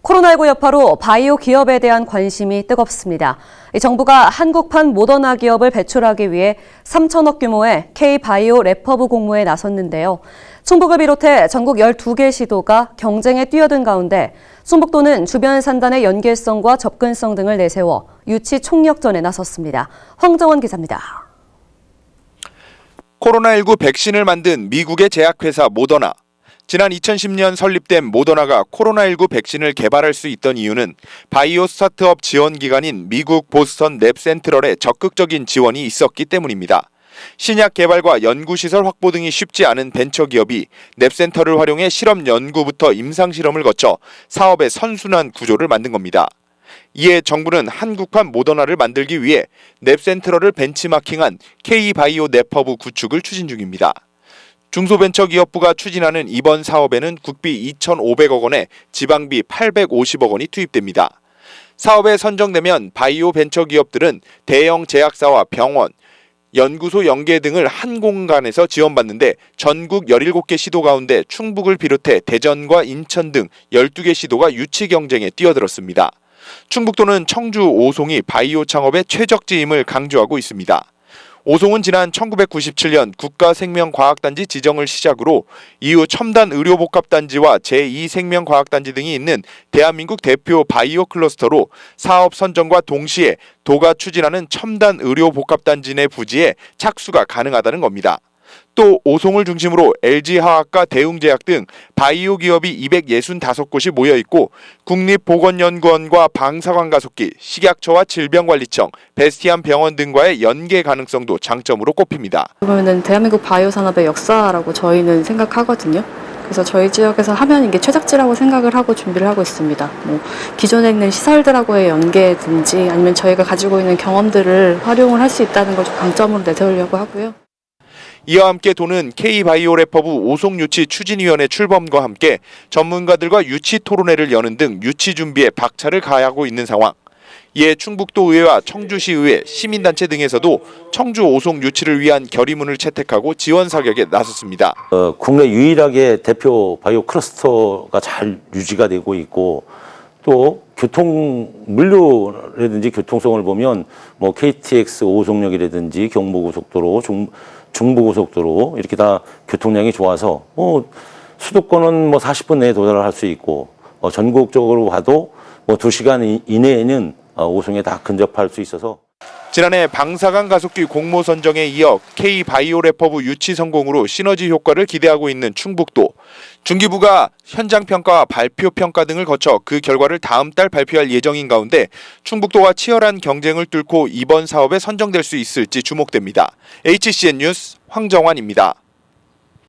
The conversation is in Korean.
코로나19 여파로 바이오 기업에 대한 관심이 뜨겁습니다. 정부가 한국판 모더나 기업을 배출하기 위해 3천억 규모의 K-바이오 래퍼브 공모에 나섰는데요. 충북을 비롯해 전국 12개 시도가 경쟁에 뛰어든 가운데 충북도는 주변 산단의 연계성과 접근성 등을 내세워 유치 총력전에 나섰습니다. 황정원 기자입니다. 코로나19 백신을 만든 미국의 제약회사 모더나. 지난 2010년 설립된 모더나가 코로나19 백신을 개발할 수 있던 이유는 바이오 스타트업 지원 기관인 미국 보스턴 랩센트럴의 적극적인 지원이 있었기 때문입니다. 신약 개발과 연구시설 확보 등이 쉽지 않은 벤처기업이 랩센터를 활용해 실험 연구부터 임상실험을 거쳐 사업의 선순환 구조를 만든 겁니다. 이에 정부는 한국판 모더나를 만들기 위해 랩센트럴을 벤치마킹한 K-바이오 래퍼브 구축을 추진 중입니다. 중소벤처기업부가 추진하는 이번 사업에는 국비 2,500억 원에 지방비 850억 원이 투입됩니다. 사업에 선정되면 바이오 벤처기업들은 대형 제약사와 병원, 연구소 연계 등을 한 공간에서 지원받는데 전국 17개 시도 가운데 충북을 비롯해 대전과 인천 등 12개 시도가 유치 경쟁에 뛰어들었습니다. 충북도는 청주 오송이 바이오 창업의 최적지임을 강조하고 있습니다. 오송은 지난 1997년 국가생명과학단지 지정을 시작으로 이후 첨단 의료복합단지와 제2생명과학단지 등이 있는 대한민국 대표 바이오 클러스터로 사업 선정과 동시에 도가 추진하는 첨단 의료복합단지 내 부지에 착수가 가능하다는 겁니다. 또 오송을 중심으로 LG화학과 대웅제약 등 바이오 기업이 265곳이 모여있고 국립보건연구원과 방사광가속기, 식약처와 질병관리청, 베스티안 병원 등과의 연계 가능성도 장점으로 꼽힙니다. 그러면 대한민국 바이오 산업의 역사라고 저희는 생각하거든요. 그래서 저희 지역에서 하면 이게 최적지라고 생각을 하고 준비를 하고 있습니다. 기존에 있는 시설들하고의 연계든지 아니면 저희가 가지고 있는 경험들을 활용을 할 수 있다는 걸 좀 강점으로 내세우려고 하고요. 이와 함께 도는 K-바이오 래퍼브 오송 유치 추진위원회 출범과 함께 전문가들과 유치 토론회를 여는 등 유치 준비에 박차를 가하고 있는 상황. 이에 충북도 의회와 청주시의회, 시민단체 등에서도 청주 오송 유치를 위한 결의문을 채택하고 지원 사격에 나섰습니다. 국내 유일하게 대표 바이오 클러스터가 잘 유지가 되고 있고 또 물류라든지 교통성을 보면 KTX 오송역이라든지 경부고속도로, 중부고속도로 이렇게 다 교통량이 좋아서 수도권은 40분 내에 도달을 할 수 있고 전국적으로 봐도 2시간 이내에는 오송에 다 근접할 수 있어서 지난해 방사광 가속기 공모 선정에 이어 K-바이오 래퍼브 유치 성공으로 시너지 효과를 기대하고 있는 충북도. 중기부가 현장 평가와 발표 평가 등을 거쳐 그 결과를 다음 달 발표할 예정인 가운데 충북도와 치열한 경쟁을 뚫고 이번 사업에 선정될 수 있을지 주목됩니다. HCN 뉴스 황정환입니다.